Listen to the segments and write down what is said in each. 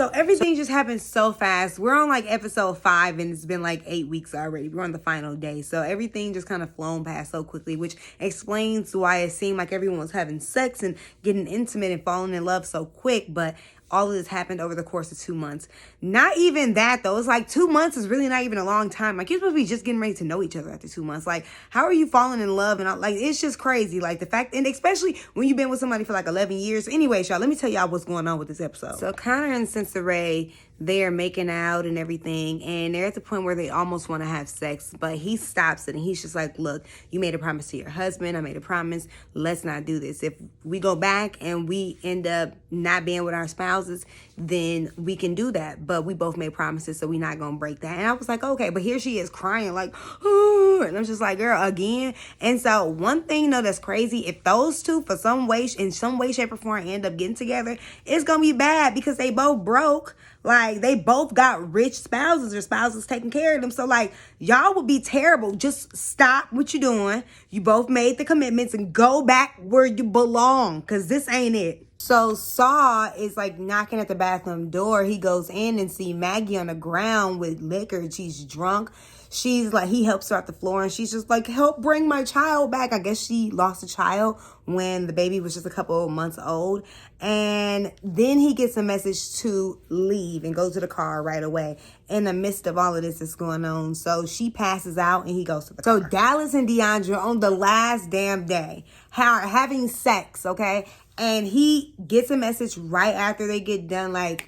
So everything just happened so fast. We're on like episode 5 and it's been like 8 weeks already. We're on the final day. So everything just kind of flown past so quickly, which explains why it seemed like everyone was having sex and getting intimate and falling in love so quick. But all of this happened over the course of 2 months. Not even that, though. It's like 2 months is really not even a long time. Like, you're supposed to be just getting ready to know each other after 2 months. Like, how are you falling in love? And all, like, it's just crazy. Like, the fact, and especially when you've been with somebody for like 11 years. Anyway, y'all, let me tell y'all what's going on with this episode. So, Connor and Sensei, they're making out and everything, and they're at the point where they almost want to have sex, but he stops it, and he's just like, look, you made a promise to your husband, I made a promise, let's not do this. If we go back and we end up not being with our spouses, then we can do that, but we both made promises, so we're not gonna break that. And I was like, okay, but here she is crying like, oh, and I'm just like, girl, again. And so one thing, though, that's crazy, if those two in some way, shape, or form end up getting together, it's gonna be bad because they both broke. Like, they both got rich spouses or spouses taking care of them. So, like, y'all would be terrible. Just stop what you're doing. You both made the commitments and go back where you belong, because this ain't it. So Saw is like knocking at the bathroom door. He goes in and see Maggie on the ground with liquor. She's drunk. She's like, he helps her off the floor and she's just like, help bring my child back. I guess she lost a child when the baby was just a couple of months old. And then he gets a message to leave and go to the car right away in the midst of all of this that's going on. So she passes out and he goes to the car. So Dallas and Deandra on the last damn day are having sex, okay? And he gets a message right after they get done, Then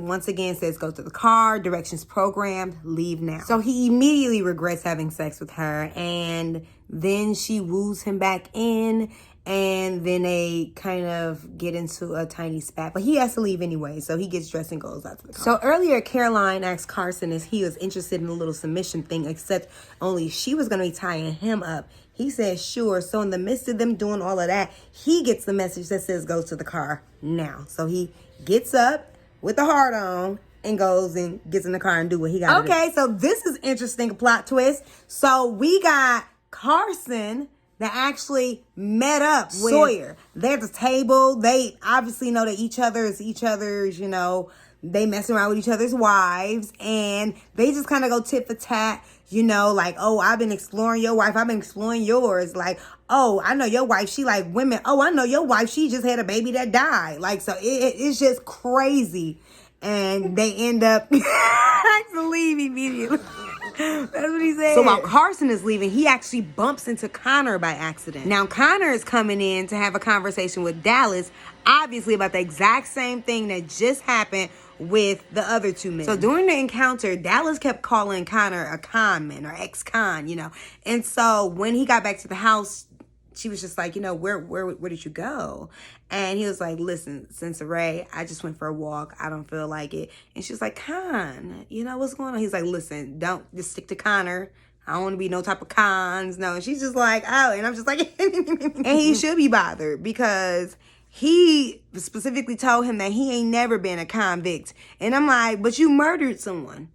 once again says, go to the car, directions programmed, leave now. So he immediately regrets having sex with her. And then she woos him back in. And then they kind of get into a tiny spat. But he has to leave anyway. So he gets dressed and goes out to the car. So earlier, Caroline asked Carson if he was interested in a little submission thing, except only she was going to be tying him up. He said, sure. So in the midst of them doing all of that, he gets the message that says, go to the car now. So he gets up with the heart on and goes and gets in the car and do what he got to do. Okay, so this is interesting, plot twist. So we got Carson that actually met up with Sawyer. They're at the table. They obviously know that each other is each other's, you know, they mess around with each other's wives. And they just kind of go tit for tat, you know, like, oh, I've been exploring your wife. I've been exploring yours. Like, oh, I know your wife. She like women. Oh, I know your wife. She just had a baby that died. Like, so it's just crazy. And they end up to leave immediately. That's what he said. So while Carson is leaving, he actually bumps into Connor by accident. Now, Connor is coming in to have a conversation with Dallas, obviously about the exact same thing that just happened with the other two men. So during the encounter, Dallas kept calling Connor a con man or ex-con, you know. And so when he got back to the house, she was just like, you know, where did you go? And he was like, listen, Sensei, I just went for a walk. I don't feel like it. And she was like, Con, you know, what's going on? He's like, listen, don't just stick to Connor. I don't want to be no type of cons. No. And she's just like, oh, and I'm just like, and he should be bothered because he specifically told him that he ain't never been a convict. And I'm like, but you murdered someone.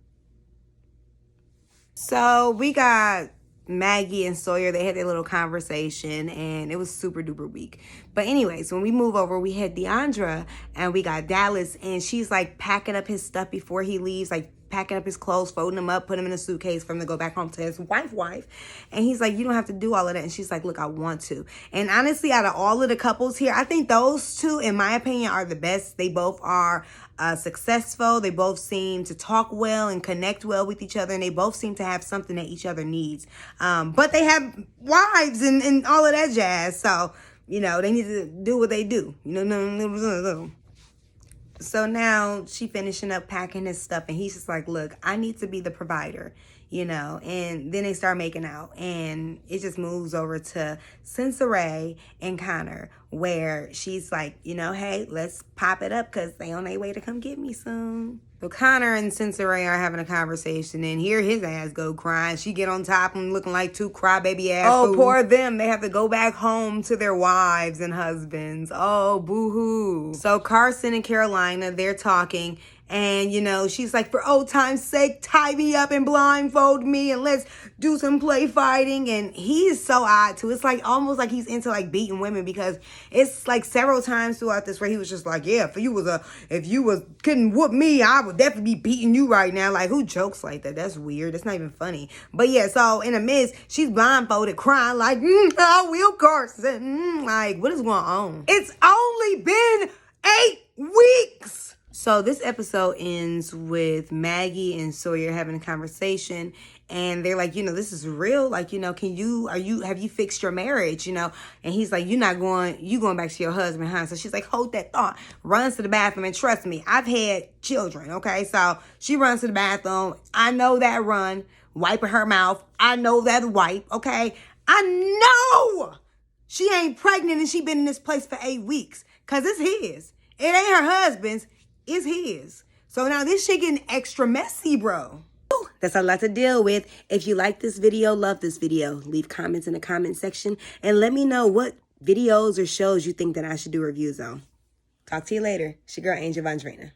So we got Maggie and Sawyer. They had their little conversation and it was super duper weak. But anyways, when we move over, we had Deandra and we got Dallas and she's like packing up his stuff before he leaves, like packing up his clothes, folding them up, put them in a suitcase for him to go back home to his wife. And he's like, you don't have to do all of that. And she's like, look, I want to. And honestly, out of all of the couples here, I think those two, in my opinion, are the best. They both are successful. They both seem to talk well and connect well with each other. And they both seem to have something that each other needs. But they have wives and all of that jazz. So, you know, they need to do what they do. You know, So now she finishing up packing his stuff and he's just like, look, I need to be the provider, you know. And then they start making out and it just moves over to Sensei and Connor where she's like, you know, hey, let's pop it up because they on their way to come get me soon. So Connor and Sensei are having a conversation and here his ass go crying. She get on top of him looking like two crybaby ass. Oh, poor them. They have to go back home to their wives and husbands. Oh, boo-hoo. So Carson and Carolina, they're talking And, you know, she's like, for old time's sake, tie me up and blindfold me and let's do some play fighting. And he is so odd too. It's like almost like he's into like beating women, because it's like several times throughout this where he was just like, yeah, if you couldn't whoop me, I would definitely be beating you right now. Like, who jokes like that? That's weird. That's not even funny. But yeah, so in the midst, she's blindfolded crying like, I will Carson. Like, what is going on? It's only been 8 weeks. So this episode ends with Maggie and Sawyer having a conversation, and they're like, you know, this is real. Like, you know, have you fixed your marriage? You know, and he's like, you going back to your husband, huh? So she's like, hold that thought, runs to the bathroom, and trust me, I've had children. Okay, so she runs to the bathroom. I know that run, wiping her mouth. I know that wipe. Okay, I know she ain't pregnant and she been in this place for 8 weeks, cause it's his. It ain't her husband's. Is his. So now this shit getting extra messy, bro. That's a lot to deal with. If you like this video, love this video, leave comments in the comment section and let me know what videos or shows you think that I should do reviews on. Talk to you later. It's your girl, Angel Vondrina.